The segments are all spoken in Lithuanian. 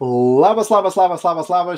Labas,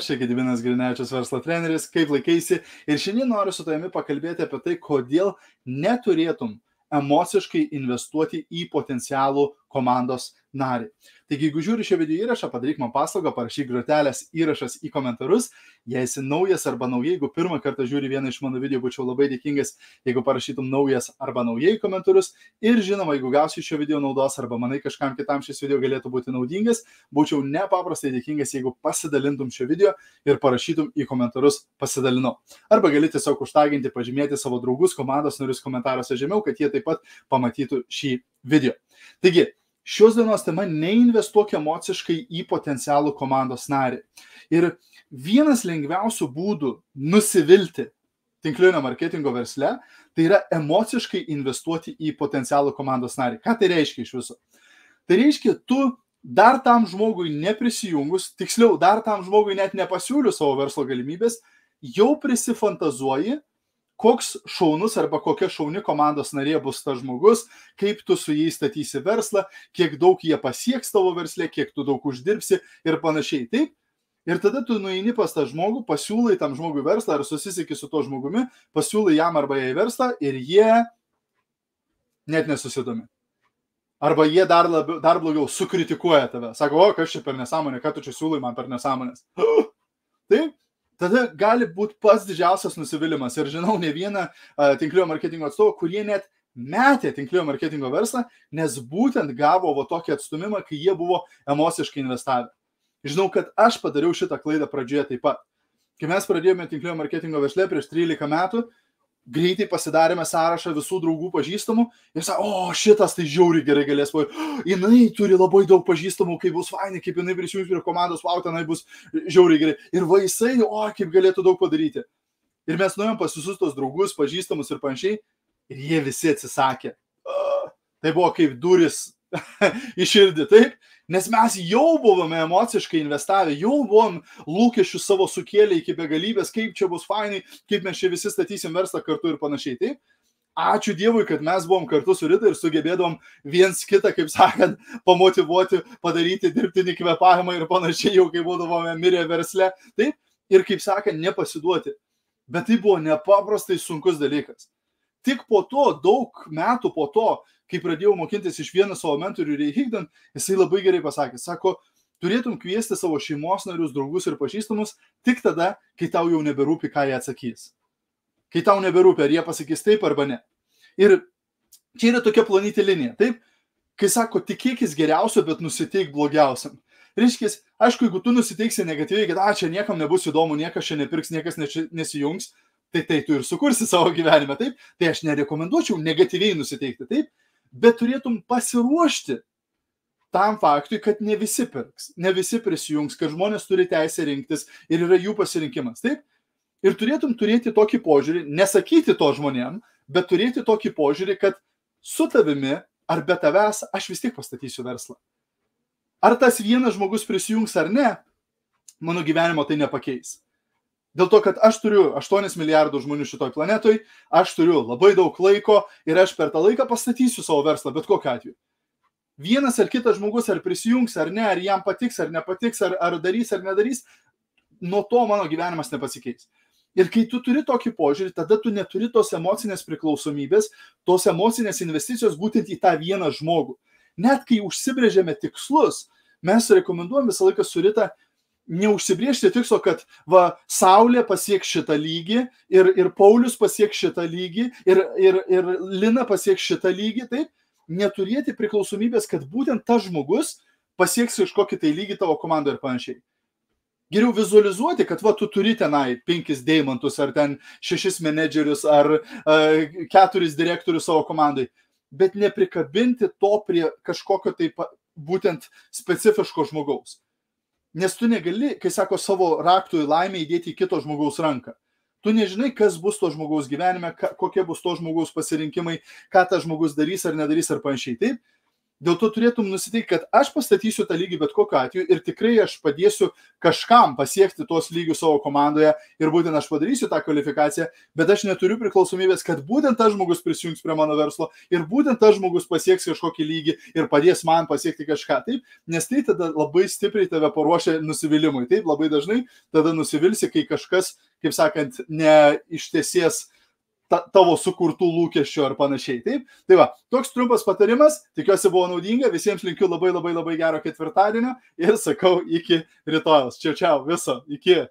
čia Gediminas Grinevičius, verslo treneris, kaip laikaisi. Ir šiandien noriu su tavimi pakalbėti apie tai, kodėl neturėtum emociškai investuoti į potencialų komandos narį. Taigi, jeigu žiūri šio video įrašą, padaryk man paslaugą, parašyk grotelės įrašas į komentarus. Jei esi naujas arba naujai, jeigu pirmą kartą žiūri vieną iš mano video, būčiau labai dėkingas, jeigu parašytum naujas arba naujai komentarus. Ir žinoma, jeigu gausi šio video naudos arba manai kažkam kitam šis video galėtų būti naudingas, būčiau nepaprastai dėkingas, jeigu pasidalintum šio video ir parašytum į komentarus pasidalinau. Arba gali tiesiog užtaginti, pažymėti savo draugus, komandos narius komentaruose žemiau, kad jie taip pat pamatytų šį video. Taigi, šios dienos tema - neinvestuok emociškai į potencialų komandos narį. Ir vienas lengviausių būdų nusivilti tinklinio marketingo versle, tai yra emociškai investuoti į potencialų komandos narį. Ką tai reiškia iš viso? Tai reiškia, tu dar tam žmogui neprisijungus, tiksliau, dar tam žmogui net nepasiūlius savo verslo galimybės, jau prisifantazuoji, koks šaunus arba kokia šauni komandos narė bus tas žmogus, kaip tu su jais statysi verslą, kiek daug jie pasieks tavo versle, kiek tu daug uždirbsi ir panašiai. Taip? Ir tada tu nueini pas tą žmogų, pasiūlai tam žmogui verslą ar susisiki su to žmogumi, pasiūlai jam arba jai verslą ir jie net nesusidomi. Arba jie dar blogiau sukritikuoja tave. Sako, o, kas čia per nesąmonė, ką tu čia siūlai man per nesąmonės. Taip? Tada gali būti pats didžiausias nusivylimas. Ir žinau ne vieną tinklinio marketingo atstovą, kurie net metė tinklinio marketingo verslą, nes būtent gavo tokį atstumimą, kai jie buvo emociškai investavę. Žinau, kad aš padariau šitą klaidą pradžioje taip pat. Kai mes pradėjome tinklinio marketingo versle prieš 13 metų, greitai pasidarėme sąrašą visų draugų pažįstamų ir sako, o, šitas tai žiauriai gerai galės, jinai turi labai daug pažįstamų, kaip bus fainai, kaip jinai prisijungs prie komandos, wow, tenai bus žiauriai gerai. Ir vaisai, o, kaip galėtų daug padaryti. Ir mes nuėjom pas visus tos draugus, pažįstamus ir panašiai, ir jie visi atsisakė. Tai buvo kaip duris į širdį, taip? Nes mes jau buvome emociškai investavę, jau buvom lūkesčius savo sukėlę iki begalybės, kaip čia bus fainai, kaip mes čia visi statysim verslą kartu ir panašiai. Taip? Ačiū Dievui, kad mes buvom kartu su Rita ir sugebėdom viens kitą, kaip sakant, pamotivuoti, padaryti dirbtinį kvėpavimą ir panašiai, jau kai būdavome mirę versle. Taip? Ir kaip sakant, nepasiduoti. Bet tai buvo nepaprastai sunkus dalykas. Tik po to, daug metų po to, kai pradėjau mokintis iš vieno savo mentorių Ray Higdon, jisai labai gerai pasakė, sako, turėtum kviesti savo šeimos narius, draugus ir pažįstamus tik tada, kai tau jau neberūpi, ką jie atsakys. Kai tau neberūpi, ar jie pasakys taip arba ne. Ir čia yra tokia plonytė linija, taip? Kai sako, tikėkis geriausio, bet nusiteik blogiausiam. Reiškia, aišku, jeigu tu nusiteiksi negatyviai, kad čia niekam nebus įdomu, niekas čia nepirks, niekas nesijungs, tai tu ir sukursi savo gyvenime, taip? Tai aš nerekomenduočiau negatyviai nusiteikti, taip? Bet turėtum pasiruošti tam faktui, kad ne visi pirks, ne visi prisijungs, kad žmonės turi teisę rinktis ir yra jų pasirinkimas, taip? Ir turėtum turėti tokį požiūrį, nesakyti to žmonėm, bet turėti tokį požiūrį, kad su tavimi ar be tavęs aš vis tiek pastatysiu verslą. Ar tas vienas žmogus prisijungs ar ne, mano gyvenimo tai nepakeis. Dėl to, kad aš turiu 8 milijardų žmonių šitoj planetoj, aš turiu labai daug laiko ir aš per tą laiką pastatysiu savo verslą, bet kokiu atveju. Vienas ar kitas žmogus ar prisijungs ar ne, ar jam patiks ar nepatiks, ar darys ar nedarys, nuo to mano gyvenimas nepasikeis. Ir kai tu turi tokį požiūrį, tada tu neturi tos emocinės priklausomybės, tos emocinės investicijos būtent į tą vieną žmogų. Net kai užsibrėžėme tikslus, mes rekomenduojam visą laiką su Rita neužsibriežti tikslo, kad Saulė pasieks šitą lygį ir Paulius pasieks šitą lygį ir Lina pasieks šitą lygį, taip, neturėti priklausomybės, kad būtent tas žmogus pasieks kažkokį tai lygį tavo komandoje ir panašiai. Geriau vizualizuoti, kad tu turi tenai 5 deimantus ar ten 6 menedžerius ar 4 direktorius savo komandai, bet neprikabinti to prie kažkokio tai būtent specifiško žmogaus. Nes tu negali, kai sako, savo raktų į laimę įdėti į kito žmogaus ranką. Tu nežinai, kas bus to žmogaus gyvenime, kokie bus to žmogaus pasirinkimai, ką tas žmogus darys ar nedarys ar panašiai. Taip? Dėl to turėtum nusiteikti, kad aš pastatysiu tą lygį bet kokiu atveju ir tikrai aš padėsiu kažkam pasiekti tos lygius savo komandoje ir būtent aš padarysiu tą kvalifikaciją, bet aš neturiu priklausomybės, kad būtent tas žmogus prisijungs prie mano verslo ir būtent tas žmogus pasieks kažkokį lygį ir padės man pasiekti kažką. Taip, nes tai tada labai stipriai tave paruošia nusivylimui. Taip, labai dažnai tada nusivilsi, kai kažkas, kaip sakant, neištesės tavo sukurtų lūkesčių ar panašiai. Taip? Tai va, toks trumpas patarimas, tikiuosi buvo naudinga, visiems linkiu labai gero ketvirtadienio ir sakau iki rytojaus. Čiau, viso, iki.